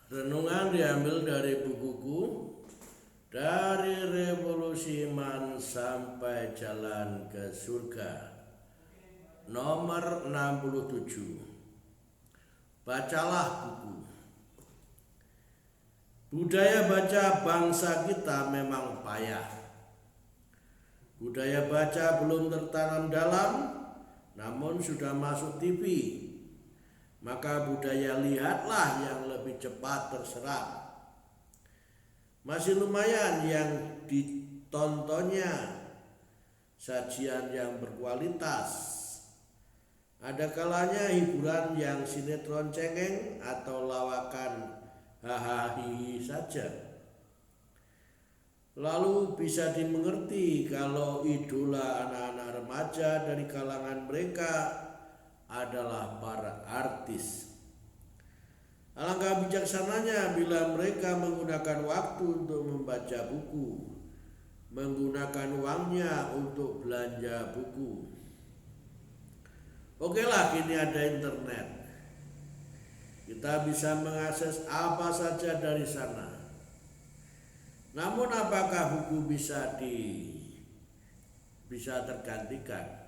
Renungan diambil dari bukuku Dari Revolusi Iman Sampai Jalan ke Surga, nomor 67. Bacalah buku. Budaya baca bangsa kita memang payah. Budaya baca belum tertanam dalam, namun sudah masuk TV. Maka budaya lihatlah yang lebih cepat terserap. Masih lumayan yang ditontonnya, sajian yang berkualitas. Ada kalanya hiburan yang sinetron cengeng atau lawakan hahaha saja. Lalu bisa dimengerti kalau idola anak-anak remaja dari kalangan mereka adalah para artis. Alangkah bijaksananya bila mereka menggunakan waktu untuk membaca buku, menggunakan uangnya untuk belanja buku. Okelah, kini ada internet. Kita bisa mengakses apa saja dari sana. Namun apakah buku bisa tergantikan?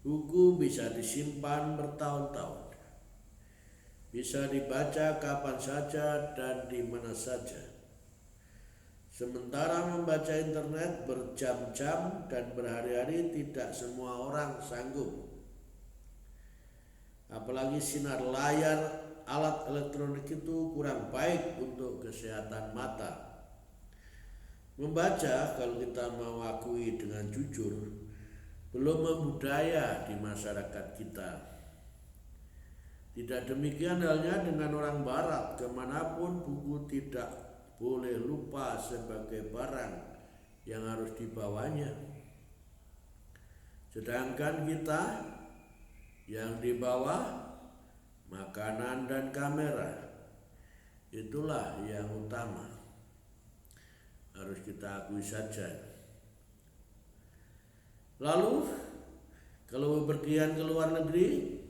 Buku bisa disimpan bertahun-tahun. Bisa dibaca kapan saja dan di mana saja. Sementara membaca internet berjam-jam dan berhari-hari tidak semua orang sanggup. Apalagi sinar layar alat elektronik itu kurang baik untuk kesehatan mata. Membaca, kalau kita mau akui dengan jujur, belum membudaya di masyarakat kita. Tidak demikian halnya dengan orang barat, kemanapun buku tidak boleh lupa sebagai barang yang harus dibawanya. Sedangkan kita yang dibawa makanan dan kamera, itulah yang utama. Harus kita akui saja. Lalu kalau bepergian ke luar negeri,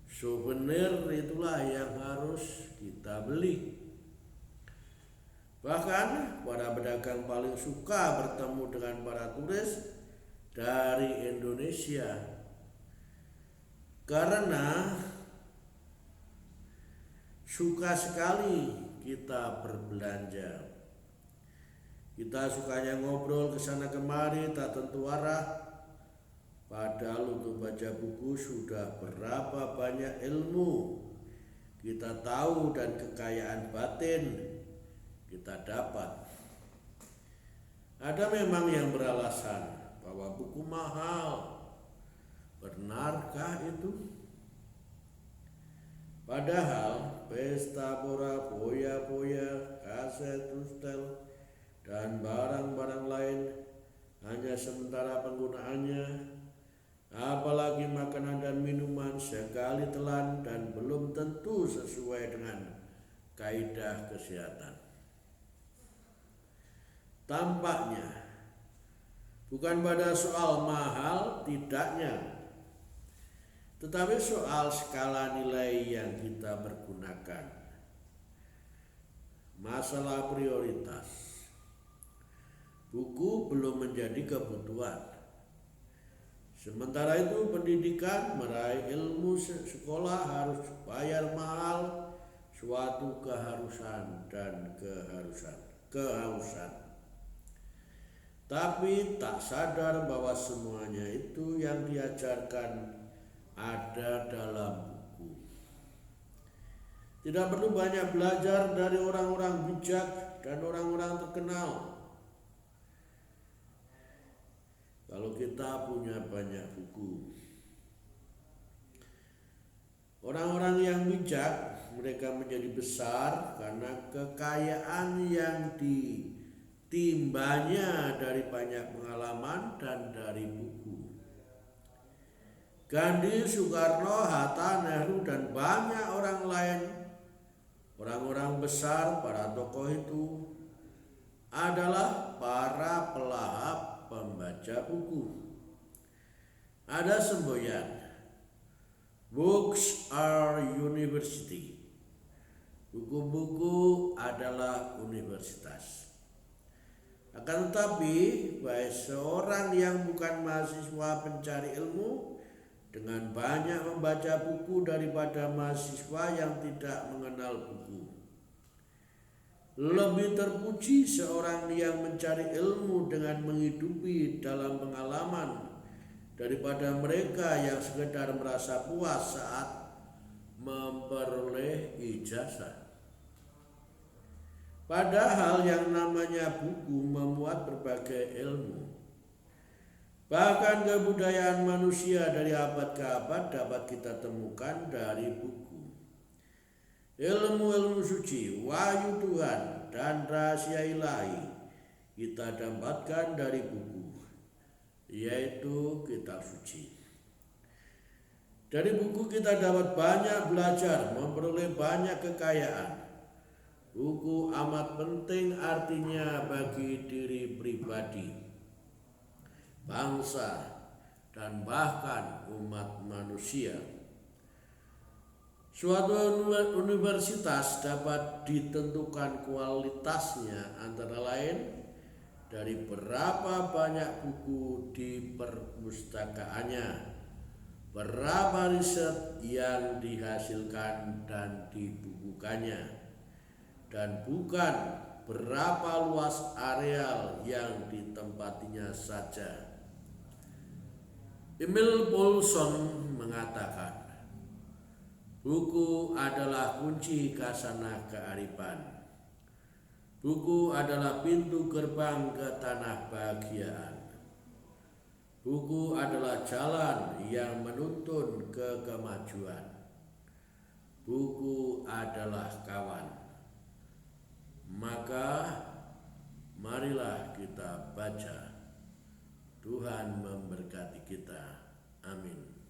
souvenir itulah yang harus kita beli. Bahkan para pedagang paling suka bertemu dengan para turis dari Indonesia, karena suka sekali kita berbelanja. Kita sukanya ngobrol ke sana kemari tak tentu arah. Padahal untuk baca buku sudah berapa banyak ilmu kita tahu dan kekayaan batin kita dapat. Ada memang yang beralasan bahwa buku mahal. Benarkah itu? Padahal pesta pora, foya-foya, kaset, tustel, dan barang-barang lain hanya sementara penggunaannya. Apalagi makanan dan minuman sekali telan dan belum tentu sesuai dengan kaidah kesehatan. Tampaknya bukan pada soal mahal tidaknya, tetapi soal skala nilai yang kita pergunakan. Masalah prioritas. Buku belum menjadi kebutuhan. Sementara itu pendidikan, meraih ilmu sekolah harus bayar mahal, suatu keharusan dan kehausan. Tapi tak sadar bahwa semuanya itu yang diajarkan ada dalam buku. Tidak perlu banyak belajar dari orang-orang bijak dan orang-orang terkenal. Kalau kita punya banyak buku. Orang-orang yang bijak, mereka menjadi besar karena kekayaan yang ditimbanya dari banyak pengalaman dan dari buku. Gandhi, Soekarno, Hatta, Nehru, dan banyak orang lain, orang-orang besar, para tokoh itu adalah para pelahap pembaca buku. Ada semboyan, books are university. Buku-buku adalah universitas. Akan tetapi, baik seorang yang bukan mahasiswa pencari ilmu dengan banyak membaca buku daripada mahasiswa yang tidak mengenal buku. Lebih terpuji seorang yang mencari ilmu dengan menghidupi dalam pengalaman daripada mereka yang sekedar merasa puas saat memperoleh ijazah. Padahal yang namanya buku memuat berbagai ilmu. Bahkan kebudayaan manusia dari abad ke abad dapat kita temukan dari buku. Ilmu-ilmu suci, wahyu Tuhan, dan rahasia ilahi kita dapatkan dari buku, yaitu kitab suci. Dari buku kita dapat banyak belajar, memperoleh banyak kekayaan. Buku amat penting artinya bagi diri pribadi, bangsa, dan bahkan umat manusia. Suatu universitas dapat ditentukan kualitasnya antara lain dari berapa banyak buku di perpustakaannya, berapa riset yang dihasilkan dan dibukukannya, dan bukan berapa luas areal yang ditempatinya saja. Emil Paulson mengatakan, buku adalah kunci khazanah kearifan. Buku adalah pintu gerbang ke tanah bahagiaan. Buku adalah jalan yang menuntun ke kemajuan. Buku adalah kawan. Maka marilah kita baca. Tuhan memberkati kita. Amin.